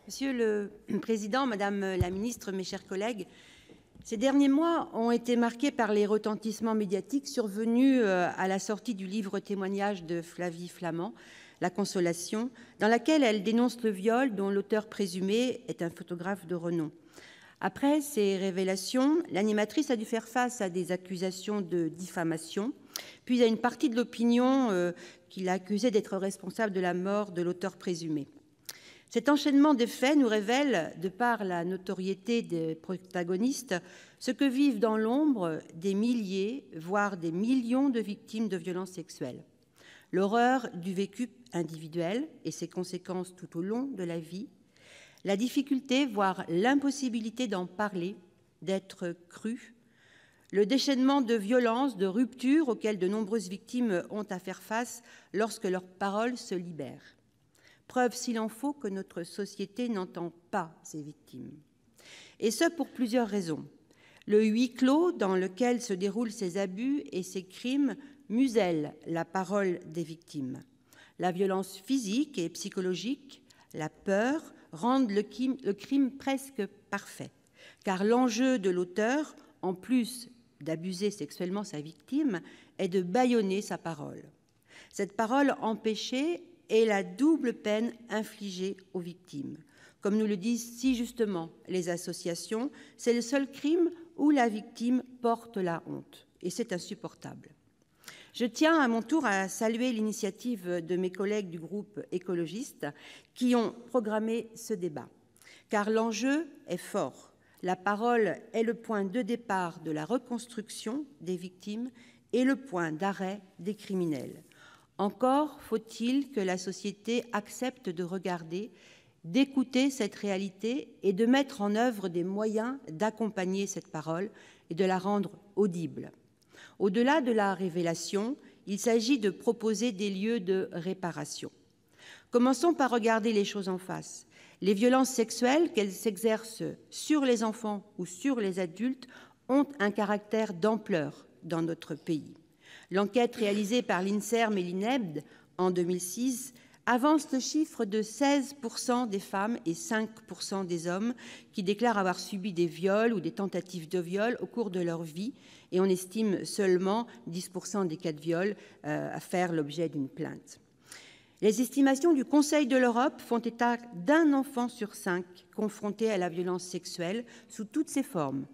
Monsieur le Président, Madame la Ministre, mes chers collègues, ces derniers mois ont été marqués par les retentissements médiatiques survenus à la sortie du livre témoignage de Flavie Flament, La Consolation, dans laquelle elle dénonce le viol dont l'auteur présumé est un photographe de renom. Après ces révélations, l'animatrice a dû faire face à des accusations de diffamation, puis à une partie de l'opinion qui l'a accusée d'être responsable de la mort de l'auteur présumé. Cet enchaînement de faits nous révèle, de par la notoriété des protagonistes, ce que vivent dans l'ombre des milliers, voire des millions de victimes de violences sexuelles. L'horreur du vécu individuel et ses conséquences tout au long de la vie, la difficulté, voire l'impossibilité d'en parler, d'être cru, le déchaînement de violences, de ruptures auxquelles de nombreuses victimes ont à faire face lorsque leurs paroles se libèrent. Preuve, s'il en faut, que notre société n'entend pas ces victimes. Et ce, pour plusieurs raisons. Le huis clos dans lequel se déroulent ces abus et ces crimes muselle la parole des victimes. La violence physique et psychologique, la peur, rendent le crime presque parfait. Car l'enjeu de l'auteur, en plus d'abuser sexuellement sa victime, est de bâillonner sa parole. Cette parole empêchée est la double peine infligée aux victimes. Comme nous le disent si justement les associations, c'est le seul crime où la victime porte la honte. Et c'est insupportable. Je tiens à mon tour à saluer l'initiative de mes collègues du groupe écologiste qui ont programmé ce débat. Car l'enjeu est fort. La parole est le point de départ de la reconstruction des victimes et le point d'arrêt des criminels. Encore faut-il que la société accepte de regarder, d'écouter cette réalité et de mettre en œuvre des moyens d'accompagner cette parole et de la rendre audible. Au-delà de la révélation, il s'agit de proposer des lieux de réparation. Commençons par regarder les choses en face. Les violences sexuelles, qu'elles s'exercent sur les enfants ou sur les adultes, ont un caractère d'ampleur dans notre pays. L'enquête réalisée par l'INSERM et l'INED en 2006 avance le chiffre de 16% des femmes et 5% des hommes qui déclarent avoir subi des viols ou des tentatives de viol au cours de leur vie, et on estime seulement 10% des cas de viol à faire l'objet d'une plainte. Les estimations du Conseil de l'Europe font état d'un enfant sur 5 confronté à la violence sexuelle sous toutes ses formes: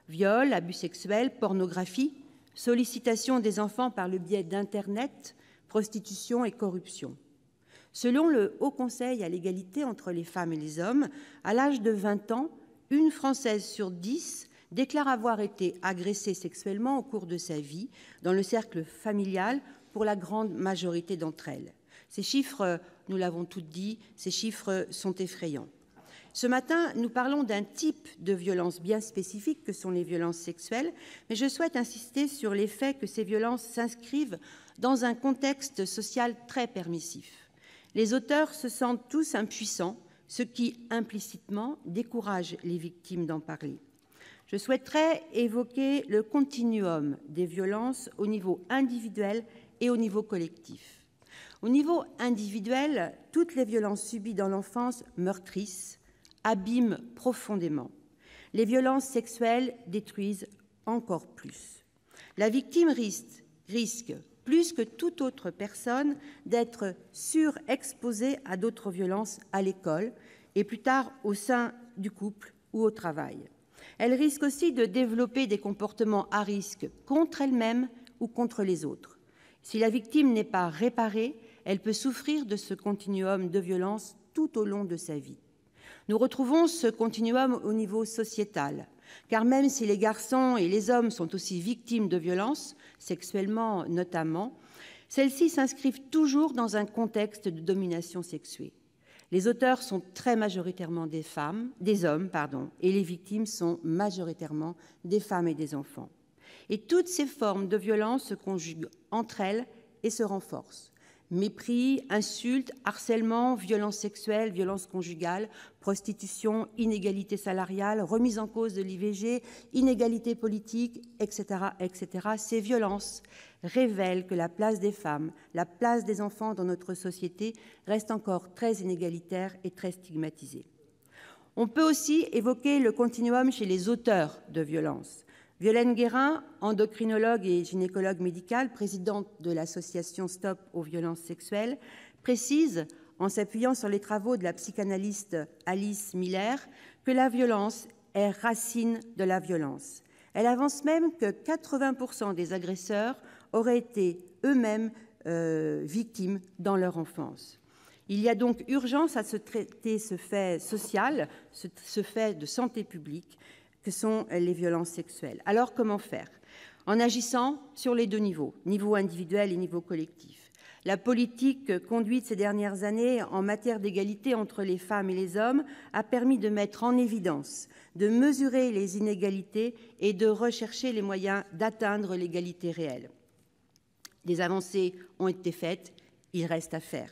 viol, abus sexuels, pornographie, sollicitation des enfants par le biais d'Internet, prostitution et corruption. Selon le Haut Conseil à l'égalité entre les femmes et les hommes, à l'âge de 20 ans, une Française sur 10 déclare avoir été agressée sexuellement au cours de sa vie, dans le cercle familial, pour la grande majorité d'entre elles. Ces chiffres, nous l'avons toutes dit, ces chiffres sont effrayants. Ce matin, nous parlons d'un type de violence bien spécifique que sont les violences sexuelles, mais je souhaite insister sur les faits que ces violences s'inscrivent dans un contexte social très permissif. Les auteurs se sentent tous impuissants, ce qui, implicitement, décourage les victimes d'en parler. Je souhaiterais évoquer le continuum des violences au niveau individuel et au niveau collectif. Au niveau individuel, toutes les violences subies dans l'enfance meurtrissent, abîment profondément. Les violences sexuelles détruisent encore plus. La victime risque, plus que toute autre personne, d'être surexposée à d'autres violences à l'école et plus tard au sein du couple ou au travail. Elle risque aussi de développer des comportements à risque contre elle-même ou contre les autres. Si la victime n'est pas réparée, elle peut souffrir de ce continuum de violence tout au long de sa vie. Nous retrouvons ce continuum au niveau sociétal, car même si les garçons et les hommes sont aussi victimes de violences, sexuellement notamment, celles-ci s'inscrivent toujours dans un contexte de domination sexuée. Les auteurs sont très majoritairement des hommes, et les victimes sont majoritairement des femmes et des enfants. Et toutes ces formes de violence se conjuguent entre elles et se renforcent. Mépris, insultes, harcèlement, violences sexuelles, violences conjugales, prostitution, inégalité salariale, remise en cause de l'IVG, inégalité politique, etc., etc. Ces violences révèlent que la place des femmes, la place des enfants dans notre société reste encore très inégalitaire et très stigmatisée. On peut aussi évoquer le continuum chez les auteurs de violences. Violaine Guérin, endocrinologue et gynécologue médicale, présidente de l'association Stop aux violences sexuelles, précise, en s'appuyant sur les travaux de la psychanalyste Alice Miller, que la violence est racine de la violence. Elle avance même que 80% des agresseurs auraient été eux-mêmes victimes dans leur enfance. Il y a donc urgence à se traiter ce fait social, ce fait de santé publique que sont les violences sexuelles. Alors, comment faire? En agissant sur les deux niveaux, niveau individuel et niveau collectif. La politique conduite ces dernières années en matière d'égalité entre les femmes et les hommes a permis de mettre en évidence, de mesurer les inégalités et de rechercher les moyens d'atteindre l'égalité réelle. Des avancées ont été faites, il reste à faire.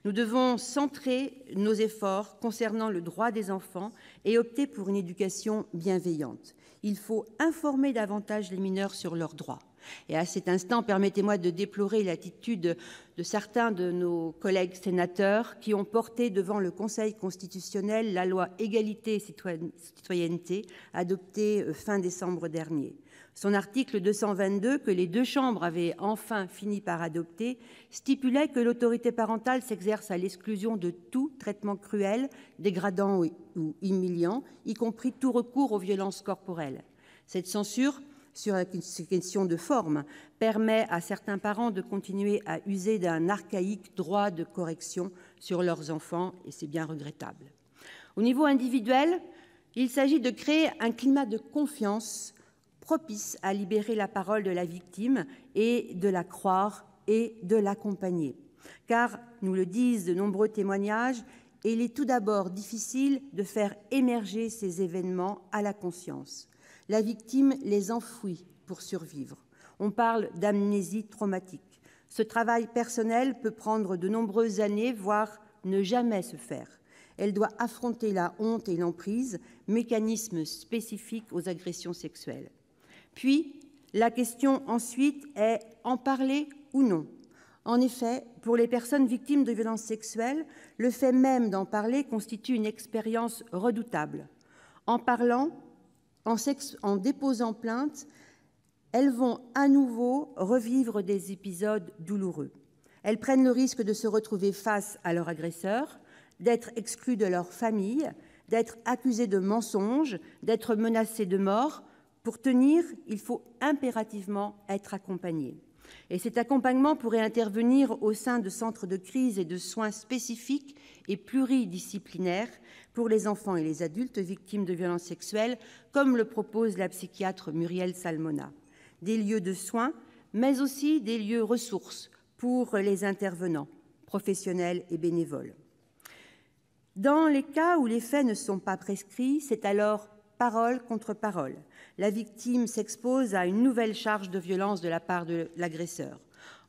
Nous devons centrer nos efforts concernant le droit des enfants et opter pour une éducation bienveillante. Il faut informer davantage les mineurs sur leurs droits. Et à cet instant, permettez-moi de déplorer l'attitude de certains de nos collègues sénateurs qui ont porté devant le Conseil constitutionnel la loi Égalité et Citoyenneté, adoptée fin décembre dernier. Son article 222, que les deux chambres avaient enfin fini par adopter, stipulait que l'autorité parentale s'exerce à l'exclusion de tout traitement cruel, dégradant ou humiliant, y compris tout recours aux violences corporelles. Cette censure, sur ces questions de forme, permet à certains parents de continuer à user d'un archaïque droit de correction sur leurs enfants, et c'est bien regrettable. Au niveau individuel, il s'agit de créer un climat de confiance propice à libérer la parole de la victime et de la croire et de l'accompagner. Car, nous le disent de nombreux témoignages, il est tout d'abord difficile de faire émerger ces événements à la conscience. La victime les enfouit pour survivre. On parle d'amnésie traumatique. Ce travail personnel peut prendre de nombreuses années, voire ne jamais se faire. Elle doit affronter la honte et l'emprise, mécanismes spécifiques aux agressions sexuelles. Puis, la question ensuite est en parler ou non. En effet, pour les personnes victimes de violences sexuelles, le fait même d'en parler constitue une expérience redoutable. En parlant, en déposant plainte, elles vont à nouveau revivre des épisodes douloureux. Elles prennent le risque de se retrouver face à leur agresseur, d'être exclues de leur famille, d'être accusées de mensonges, d'être menacées de mort. Pour tenir, il faut impérativement être accompagné. Et cet accompagnement pourrait intervenir au sein de centres de crise et de soins spécifiques et pluridisciplinaires pour les enfants et les adultes victimes de violences sexuelles, comme le propose la psychiatre Muriel Salmona. Des lieux de soins, mais aussi des lieux ressources pour les intervenants, professionnels et bénévoles. Dans les cas où les faits ne sont pas prescrits, c'est alors parole contre parole. La victime s'expose à une nouvelle charge de violence de la part de l'agresseur.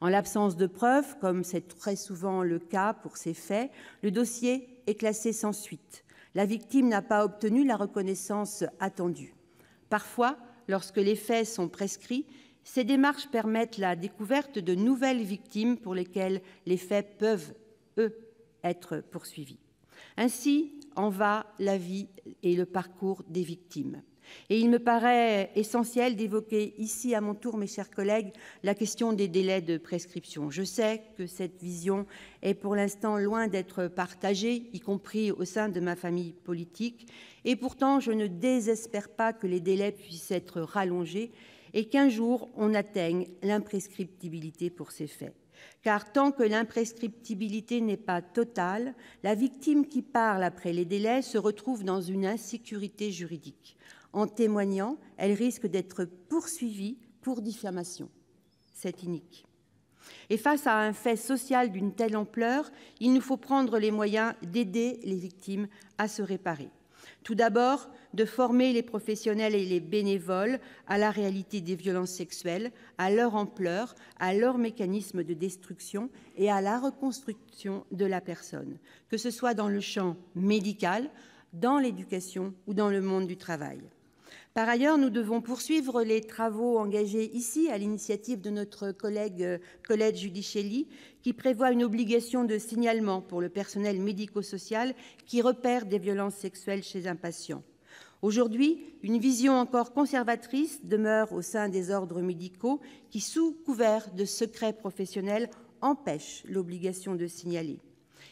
En l'absence de preuves, comme c'est très souvent le cas pour ces faits, le dossier est classé sans suite. La victime n'a pas obtenu la reconnaissance attendue. Parfois, lorsque les faits sont prescrits, ces démarches permettent la découverte de nouvelles victimes pour lesquelles les faits peuvent, eux, être poursuivis. Ainsi en va la vie et le parcours des victimes. Et il me paraît essentiel d'évoquer ici, à mon tour, mes chers collègues, la question des délais de prescription. Je sais que cette vision est pour l'instant loin d'être partagée, y compris au sein de ma famille politique, et pourtant je ne désespère pas que les délais puissent être rallongés et qu'un jour on atteigne l'imprescriptibilité pour ces faits. Car tant que l'imprescriptibilité n'est pas totale, la victime qui parle après les délais se retrouve dans une insécurité juridique. En témoignant, elle risque d'être poursuivie pour diffamation. C'est inique. Et face à un fait social d'une telle ampleur, il nous faut prendre les moyens d'aider les victimes à se réparer. Tout d'abord, de former les professionnels et les bénévoles à la réalité des violences sexuelles, à leur ampleur, à leurs mécanismes de destruction et à la reconstruction de la personne, que ce soit dans le champ médical, dans l'éducation ou dans le monde du travail. Par ailleurs, nous devons poursuivre les travaux engagés ici, à l'initiative de notre collègue Colette Giudicelli, qui prévoit une obligation de signalement pour le personnel médico-social qui repère des violences sexuelles chez un patient. Aujourd'hui, une vision encore conservatrice demeure au sein des ordres médicaux qui, sous couvert de secret professionnel, empêchent l'obligation de signaler.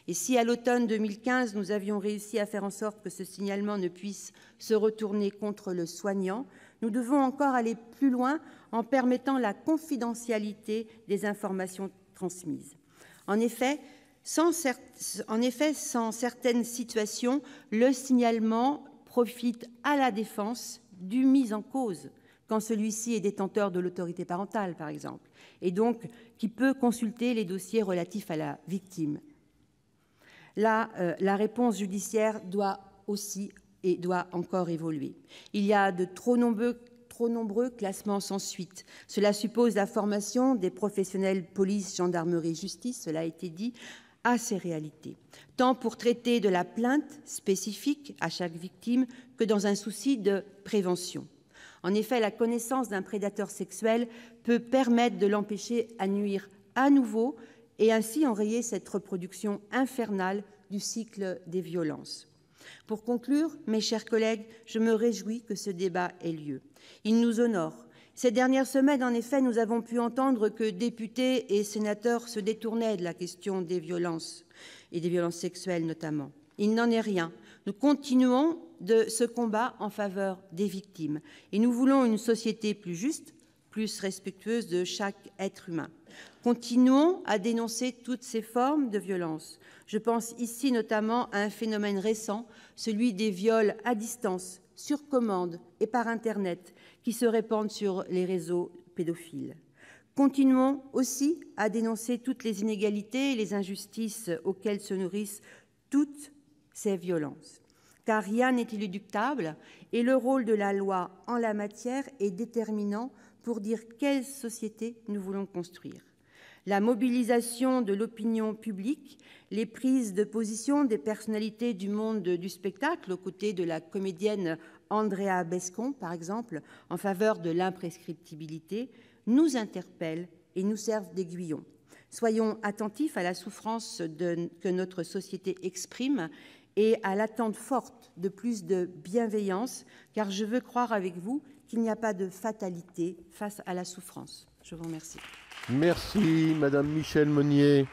Et si, à l'automne 2015, nous avions réussi à faire en sorte que ce signalement ne puisse se retourner contre le soignant, nous devons encore aller plus loin en permettant la confidentialité des informations transmises. En effet, sans certaines situations, le signalement profite à la défense du mis en cause, quand celui-ci est détenteur de l'autorité parentale, par exemple, et donc qui peut consulter les dossiers relatifs à la victime. Là, la réponse judiciaire doit encore évoluer. Il y a de trop nombreux classements sans suite. Cela suppose la formation des professionnels police, gendarmerie, justice, cela a été dit, à ces réalités, tant pour traiter de la plainte spécifique à chaque victime que dans un souci de prévention. En effet, la connaissance d'un prédateur sexuel peut permettre de l'empêcher à nuire à nouveau et ainsi enrayer cette reproduction infernale du cycle des violences. Pour conclure, mes chers collègues, je me réjouis que ce débat ait lieu. Il nous honore. Ces dernières semaines, en effet, nous avons pu entendre que députés et sénateurs se détournaient de la question des violences, et des violences sexuelles notamment. Il n'en est rien. Nous continuons de ce combat en faveur des victimes. Et nous voulons une société plus juste, plus respectueuse de chaque être humain. Continuons à dénoncer toutes ces formes de violence. Je pense ici notamment à un phénomène récent, celui des viols à distance, sur commande et par Internet, qui se répandent sur les réseaux pédophiles. Continuons aussi à dénoncer toutes les inégalités et les injustices auxquelles se nourrissent toutes ces violences. Car rien n'est inéluctable et le rôle de la loi en la matière est déterminant pour dire quelle société nous voulons construire. La mobilisation de l'opinion publique, les prises de position des personnalités du monde du spectacle, aux côtés de la comédienne Andrea Bescon, par exemple, en faveur de l'imprescriptibilité, nous interpellent et nous servent d'aiguillon. Soyons attentifs à la souffrance que notre société exprime et à l'attente forte de plus de bienveillance, car je veux croire avec vous qu'il n'y a pas de fatalité face à la souffrance. Je vous remercie. Merci, Madame Michèle Meunier.